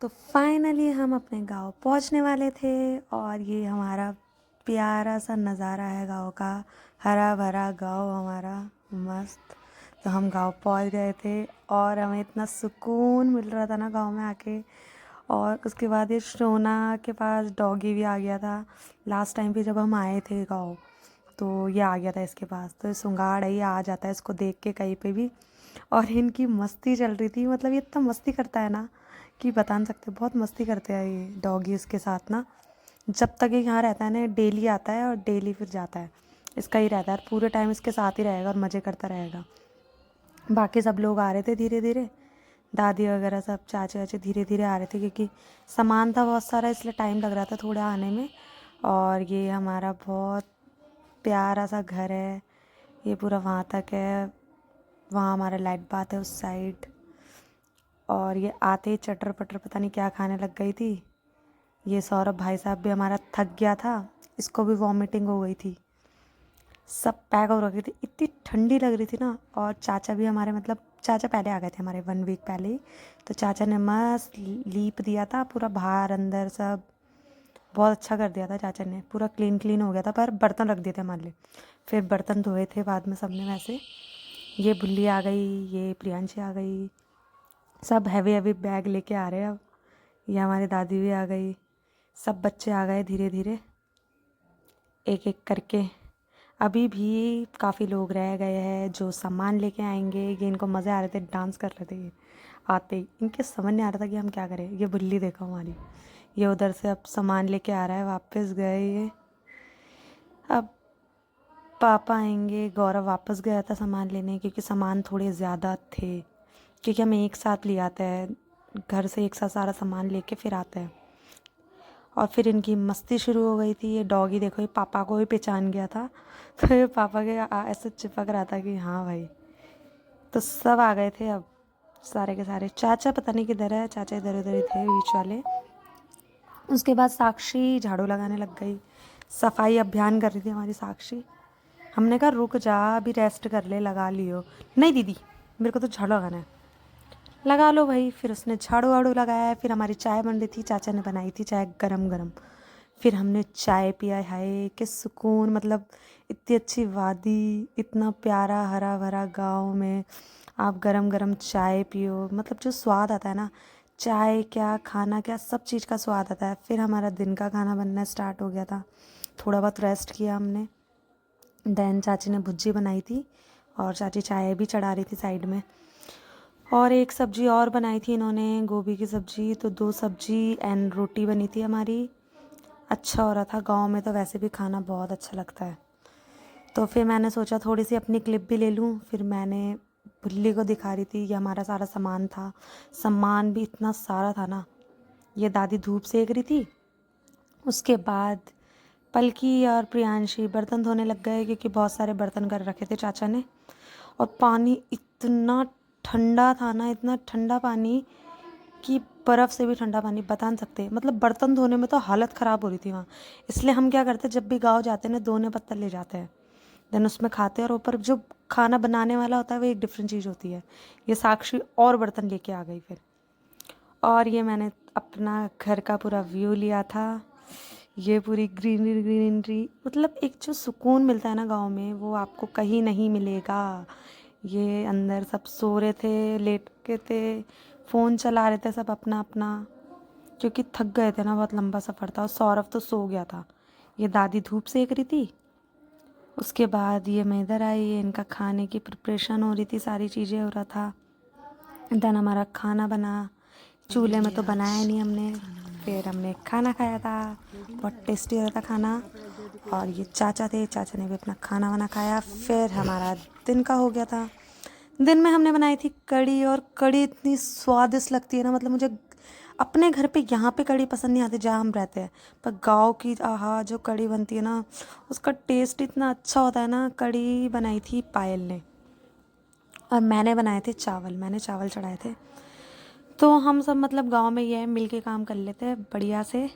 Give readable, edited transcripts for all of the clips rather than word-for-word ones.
तो फाइनली हम अपने गांव पहुंचने वाले थे और ये हमारा प्यारा सा नज़ारा है गांव का। हरा भरा गांव हमारा मस्त। तो हम गांव पहुंच गए थे और हमें इतना सुकून मिल रहा था ना गांव में आके। और उसके बाद ये शोना के पास डॉगी भी आ गया था। लास्ट टाइम भी जब हम आए थे गांव तो ये आ गया था इसके पास। तो ये सुंगाड़ है, ये आ जाता है इसको देख के कहीं पे भी। और इनकी मस्ती चल रही थी, मतलब ये इतना मस्ती करता है ना कि बता नहीं सकते। बहुत मस्ती करते हैं ये डॉगी इसके साथ ना। जब तक ये यहाँ रहता है ना, डेली आता है और डेली फिर जाता है। इसका ही रहता है, पूरे टाइम इसके साथ ही रहेगा और मज़े करता रहेगा। बाकी सब लोग आ रहे थे धीरे धीरे, दादी वगैरह सब चाचे वाचे धीरे धीरे आ रहे थे क्योंकि सामान था बहुत सारा, इसलिए टाइम लग रहा था थोड़ा आने में। और ये हमारा बहुत प्यारा सा घर है, ये पूरा वहाँ तक है। वहाँ हमारा लाइट बात है उस साइड। और ये आते ही चटर पटर पता नहीं क्या खाने लग गई थी। ये सौरभ भाई साहब भी हमारा थक गया था, इसको भी वॉमिटिंग हो गई थी। सब पैक हो रखी थी, इतनी ठंडी लग रही थी ना। और चाचा भी हमारे, मतलब चाचा पहले आ गए थे हमारे 1 वीक पहले ही। तो चाचा ने मस्त लीप दिया था पूरा बाहर अंदर सब। बहुत अच्छा कर दिया था चाचा ने, पूरा क्लीन क्लीन हो गया था। पर बर्तन रख दिए थे हमारे लिए, फिर बर्तन धोए थे बाद में सबने वैसे। ये बुल्ली आ गई, ये प्रियांशी आ गई, सब हैवी हैवी बैग लेके आ रहे हैं अब। ये हमारी दादी भी आ गई, सब बच्चे आ गए धीरे धीरे एक एक करके। अभी भी काफ़ी लोग रह गए हैं जो सामान लेके आएंगे। ये इनको मज़े आ रहे थे, डांस कर रहे थे ये आते ही। इनके समझ नहीं आ रहा था कि हम क्या करें। ये बुल्ली देखो हमारी, ये उधर से अब सामान लेके आ रहा है, वापस गए ये। अब पापा आएंगे, गौरव वापस गया था सामान लेने क्योंकि सामान थोड़े ज़्यादा थे। क्योंकि हम एक साथ ले आते हैं घर से, एक साथ सारा सामान लेके फिर आते हैं। और फिर इनकी मस्ती शुरू हो गई थी। ये डॉगी देखो, ये पापा को भी पहचान गया था। तो ये पापा के ऐसे चिपक रहा था कि हाँ भाई। तो सब आ गए थे अब, सारे के सारे। चाचा पता नहीं किधर है, चाचा इधर उधर ही थे बीच वाले। उसके बाद साक्षी झाड़ू लगाने लग गई, सफाई अभियान कर रही थी हमारी साक्षी। हमने कहा रुक जा, अभी रेस्ट कर ले, लगा लियो। नहीं दीदी, मेरे को तो झाड़ू लगाना है। लगा लो भाई। फिर उसने झाड़ू वाड़ू लगाया, फिर हमारी चाय बन रही थी, चाचा ने बनाई थी चाय गरम गरम। फिर हमने चाय पिया। हाय कि सुकून, मतलब इतनी अच्छी वादी, इतना प्यारा हरा भरा गांव में आप गरम गरम चाय पियो, मतलब जो स्वाद आता है ना, चाय क्या खाना क्या सब चीज़ का स्वाद आता है। फिर हमारा दिन का खाना बनना स्टार्ट हो गया था। थोड़ा बहुत रेस्ट किया हमने। देन चाची ने भुज्जी बनाई थी और चाची चाय भी चढ़ा रही थी साइड में। और एक सब्जी और बनाई थी इन्होंने, गोभी की सब्जी। तो 2 सब्जी एंड रोटी बनी थी हमारी। अच्छा हो रहा था। गांव में तो वैसे भी खाना बहुत अच्छा लगता है। तो फिर मैंने सोचा थोड़ी सी अपनी क्लिप भी ले लूँ। फिर मैंने बुल्ली को दिखा रही थी, ये हमारा सारा सामान था। सामान भी इतना सारा था ना। ये दादी धूप सेक रही थी। उसके बाद पलकी और प्रियांशी बर्तन धोने लग गए क्योंकि बहुत सारे बर्तन कर रखे थे चाचा ने। और पानी इतना ठंडा था ना, इतना ठंडा पानी कि बर्फ़ से भी ठंडा पानी, बता नहीं सकते। मतलब बर्तन धोने में तो हालत ख़राब हो रही थी वहाँ। इसलिए हम क्या करते, जब भी गांव जाते हैं ना, दोने पत्तल ले जाते हैं, देन उसमें खाते हैं। और ऊपर जो खाना बनाने वाला होता है वो एक डिफरेंट चीज़ होती है। ये साक्षी और बर्तन लेके आ गई फिर। और ये मैंने अपना घर का पूरा व्यू लिया था। ये पूरी ग्रीनरी ग्रीनरी, मतलब एक जो सुकून मिलता है ना गांव में, वो आपको कहीं नहीं मिलेगा। ये अंदर सब सो रहे थे, लेट के थे, फ़ोन चला रहे थे सब अपना अपना, क्योंकि थक गए थे ना, बहुत लंबा सफ़र था। और सौरभ तो सो गया था। ये दादी धूप सेक रही थी। उसके बाद ये मैं इधर आई, इनका खाने की प्रिपरेशन हो रही थी, सारी चीज़ें हो रहा था। देन हमारा खाना बना। चूल्हे में तो बनाया नहीं हमने, फिर हमने खाना खाया था। बहुत टेस्टी हो रहा था खाना। और ये चाचा थे, चाचा ने भी अपना खाना वाना खाया। फिर हमारा दिन का हो गया था। दिन में हमने बनाई थी कढ़ी, और कढ़ी इतनी स्वादिष्ट लगती है ना, मतलब मुझे अपने घर पे यहाँ पे कढ़ी पसंद नहीं आती जहाँ हम रहते हैं, पर गांव की आहा जो कढ़ी बनती है ना, उसका टेस्ट इतना अच्छा होता है ना। कढ़ी बनाई थी पायल ने, और मैंने बनाए थे चावल, मैंने चावल चढ़ाए थे। तो हम सब मतलब गांव में ये है, मिल के काम कर लेते हैं बढ़िया से।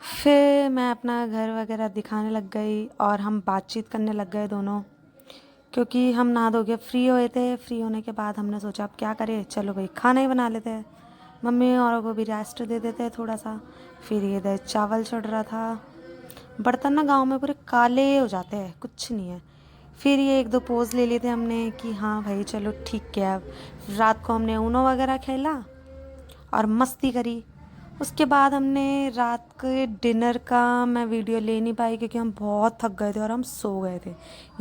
फिर मैं अपना घर वगैरह दिखाने लग गई और हम बातचीत करने लग गए दोनों, क्योंकि हम नहा धो के फ्री हुए थे। फ्री होने के बाद हमने सोचा अब क्या करें, चलो भाई खाना ही बना लेते हैं। मम्मी औरों को भी रेस्ट दे देते हैं थोड़ा सा। फिर ये इधर चावल चढ़ रहा था। बर्तन ना गांव में पूरे काले हो जाते हैं, कुछ नहीं है। फिर ये एक दो पोज ले लिए थे हमने कि हाँ भाई चलो ठीक है। अब रात को हमने ऊनो वगैरह खेला और मस्ती करी। उसके बाद हमने रात के डिनर का मैं वीडियो ले नहीं पाई क्योंकि हम बहुत थक गए थे और हम सो गए थे।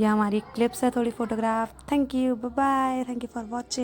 ये हमारी क्लिप्स है थोड़ी photograph. Thank you, bye bye, thank you for watching.